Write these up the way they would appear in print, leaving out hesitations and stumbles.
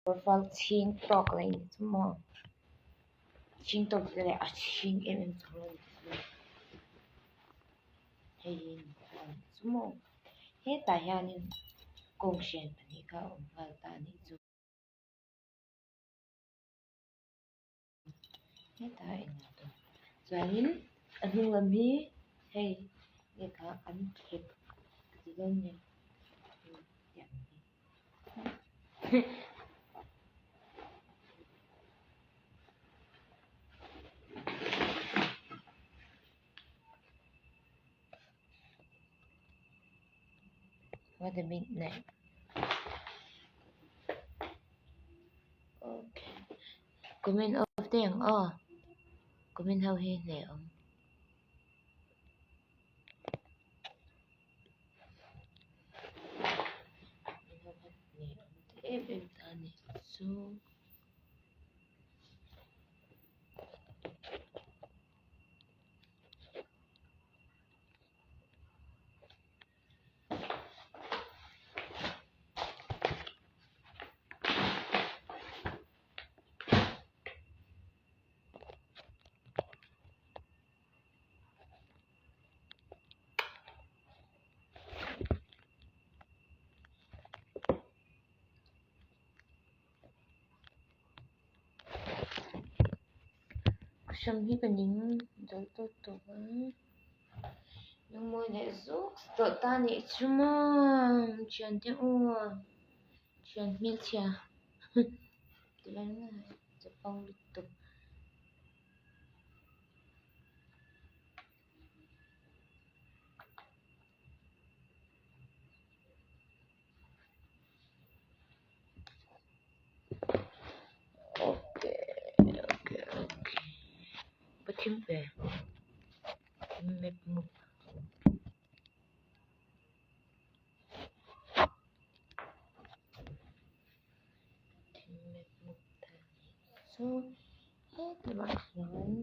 profile ching talk lại mo ching talk cái này ching em thôi hay mo hết tại hà nên công chuyện này cả ông bà ta này giúp hết tại nào đó cho nên anh làm gì hay người ta ăn thịt gì đó nhỉ what the midnight okay comment of tiếng comment how he nè ông em ta nè so Xong hi cái những dấu tốt quá nhưng môi này rút tụi ta này chứ mà chuyện thế chuyện mil chia thì là sẽ phong liên tục ok bắt chim về mệt mục mệt mục so hết các bạn nói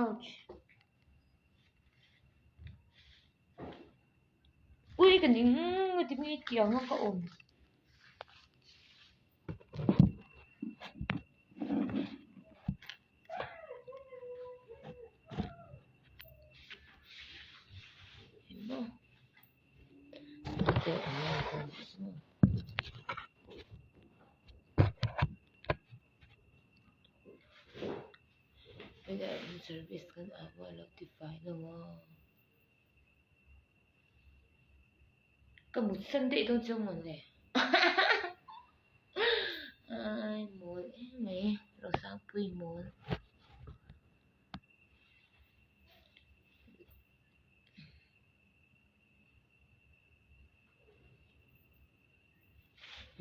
ouch ui cái những người tìm nghe tiếng nó có ổn không để bây giờ service kan ako notify naman kamusta di ito sa muli ai muốn mày rồi sao quy muốn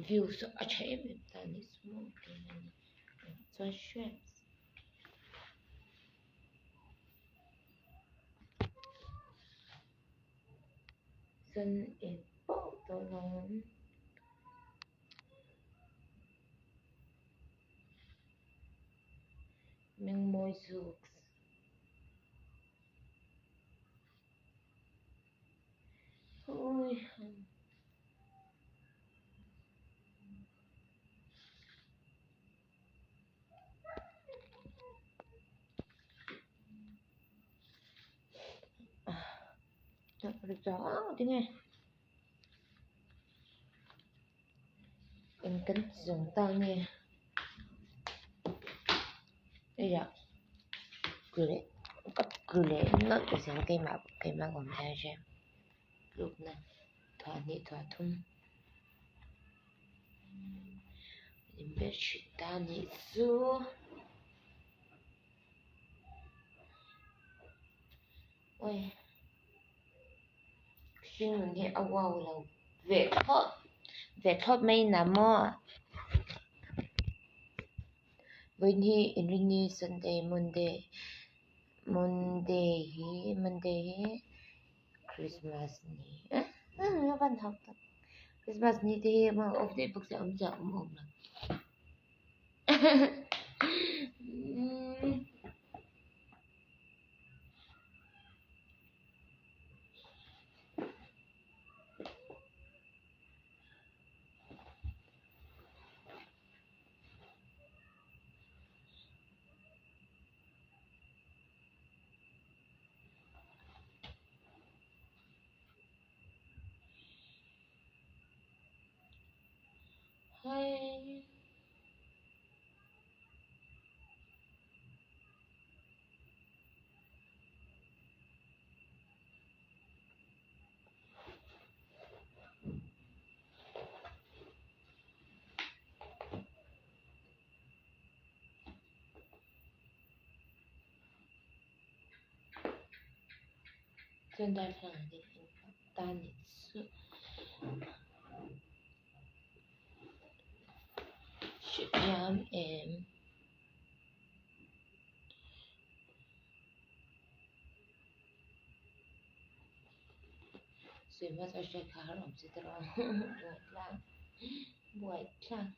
view so achai em ta ni small so stress dân in bộ tôi lớn mình môi ruột ôi được rõ thế nghe em kính dùng tay nghe bây giờ 그래 그래 nó sẽ là cái mà còn theo xem lúc này thỏa nhị thỏa thun em biết chuyện ta nhị xưa ôi xin mình thì wow là về thoát mấy nằm mò với hi in ringi Sunday Monday hi Christmas ni nó văn học Christmas ni thì mà off day bức sẽ ông chợ ông hồng là Hyundai Planet Danitsu Shipyam em Sui mất ở trên khá rộng sẽ trở buổi lang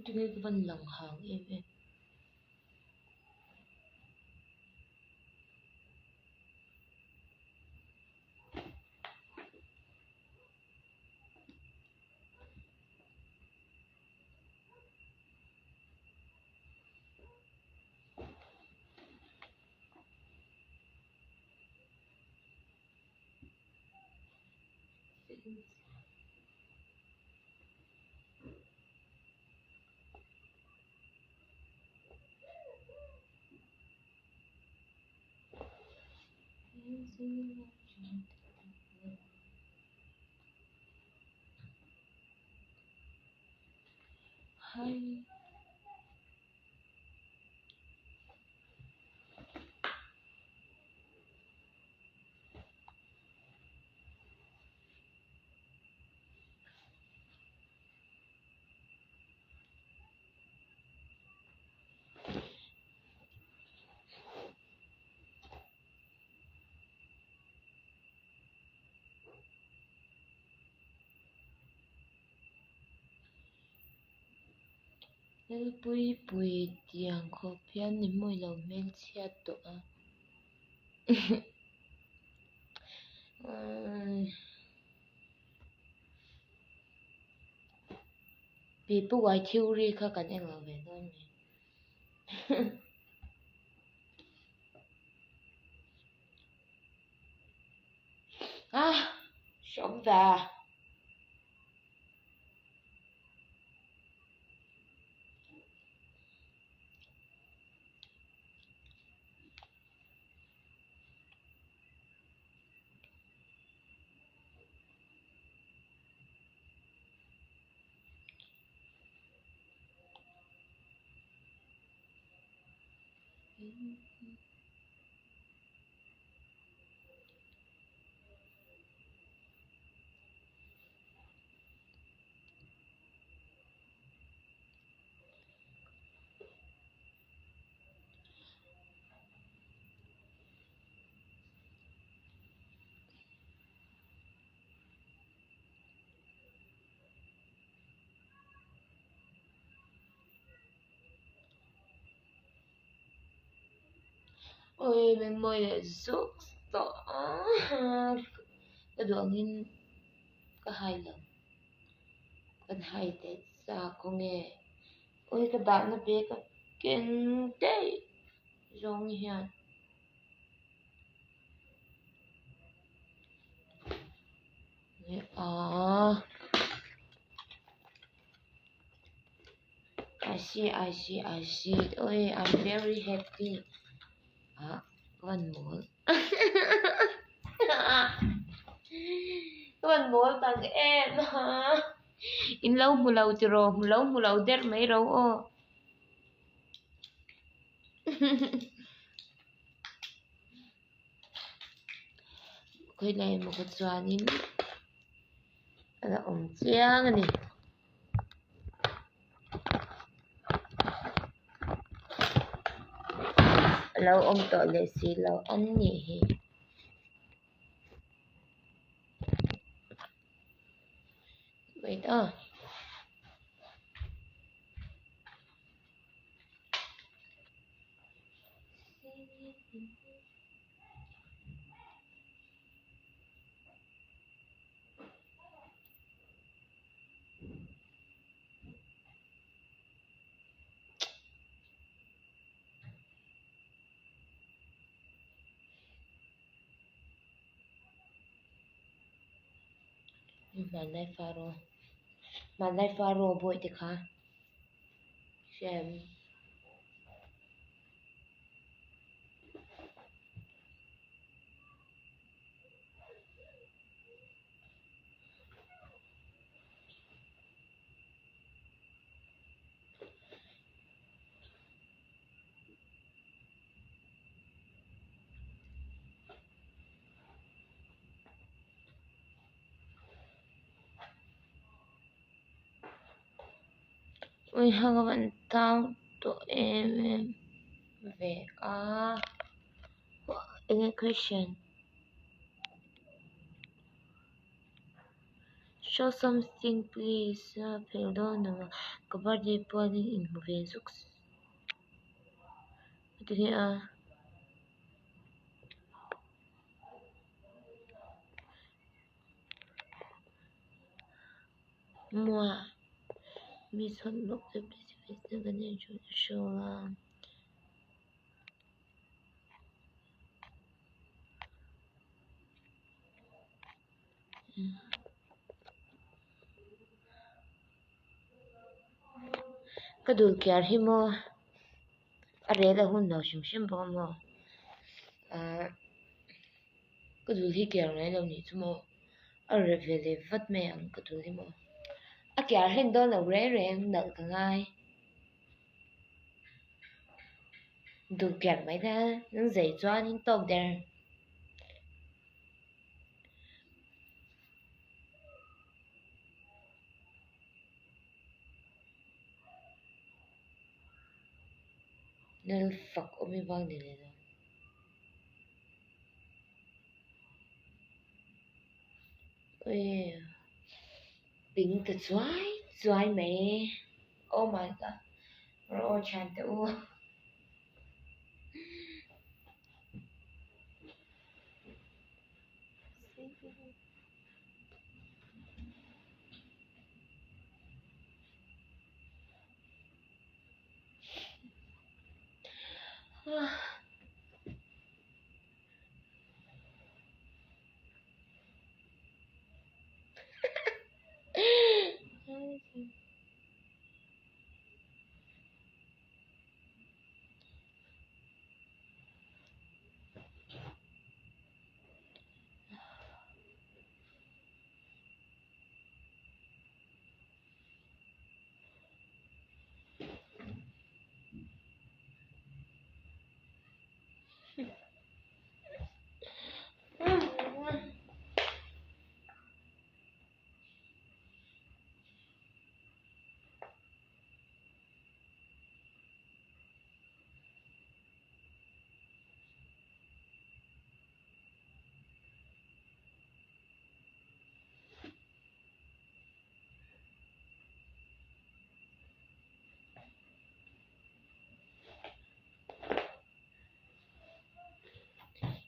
Tôi nghĩ cái văn lòng hàng em hay Nếu bùi bùi tiếng khổ phiền thì mùi lâu men chia tổ vì bùi quay thiêu ri khá cần em ở về thôi à sống già ôi mình mời để giúp tổ cái đường in cái hai lần cái hai tết ra có nghe ôi cái bạn nó biết cái kinh tế giống như hiện à I see. Ôi, I'm very happy. À, con múa. Con múa bằng em hả? In lâu mù lâu chứ rồi, mù lâu đẹp mấy đâu ô. Cái này một cái choán in. Là ổng chiang này. Lâu ông tội lệ xí lâu ăn nhỉ. Vậy đó. Malay Faro. Malay Faro boy ti kha. Shem. We have one town to ve any question. Show something please. Perdón, kabar de pwedeng inmovesux. Ito niya. Moi. Miss Hot look the place the nature show. Kadul kyar himo. Areda hun no shim shim ba mo. Kadul hi kyar na lo ni tumo. Arevele vat me ang kadul himo. A kyar hin do na re re nal ka ngai. Dul kyar mai da nang zai chuan hin tok der. Nal fuck omi bang ni le. Ôi, tính từ chuối mày. Oh my god. Rồi chan tự.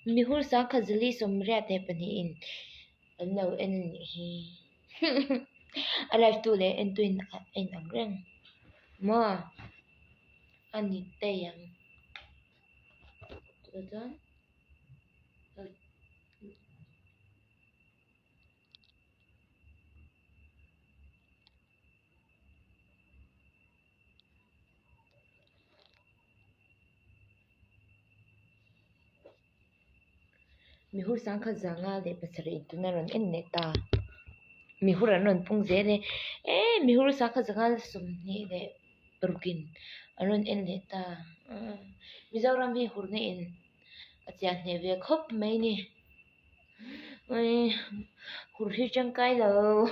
Mihur sa khazali somria te pani in. Ano en hi. Alive tu le en tu in angreng. Mo. Ani te yang. Tudan. Mihur sang khazanga le pasari tunaron en neta. Mihur anon pung zere. Mihur sang khazanga sum ni le perugin. Anon en neta. Mizoram hi hurne in. Atian ne ve khop mai ni. Ôi, hur hi chang kai lo.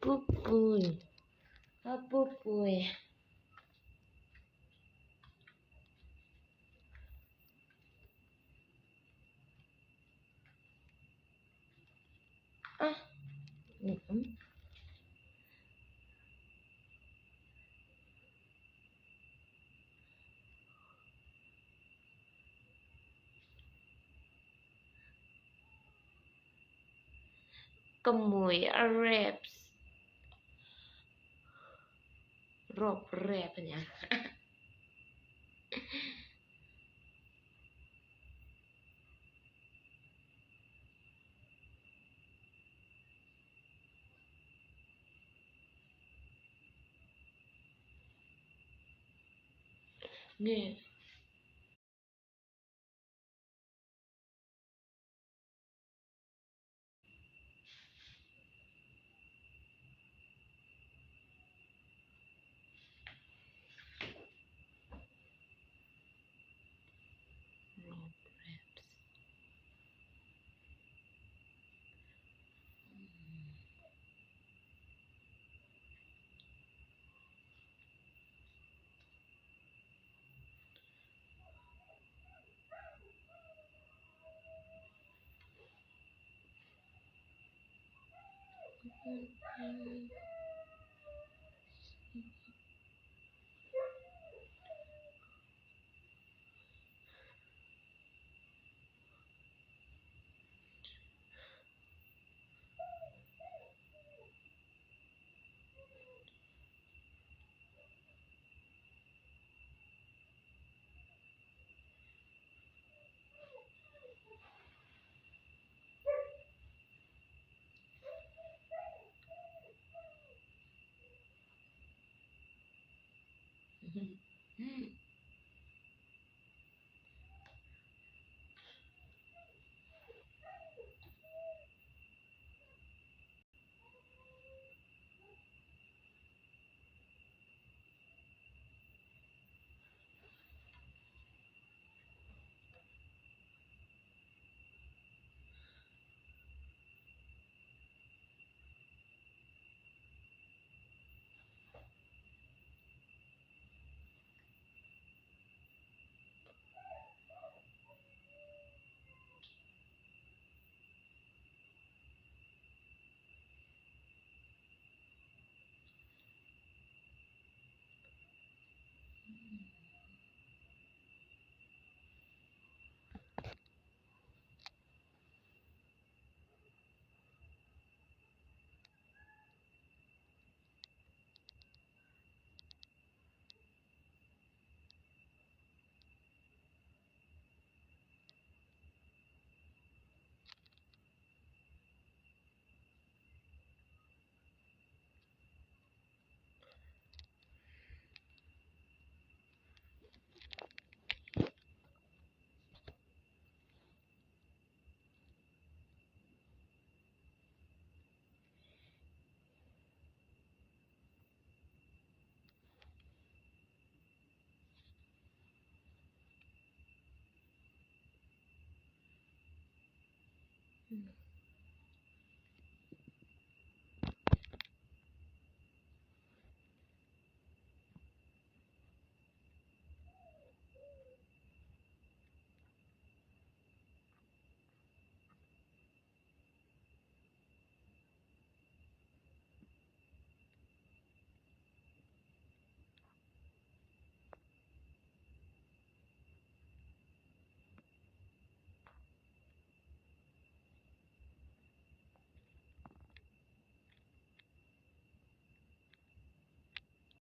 Pupui. Pupui. Kamuy reps. Rob rep niya. 네.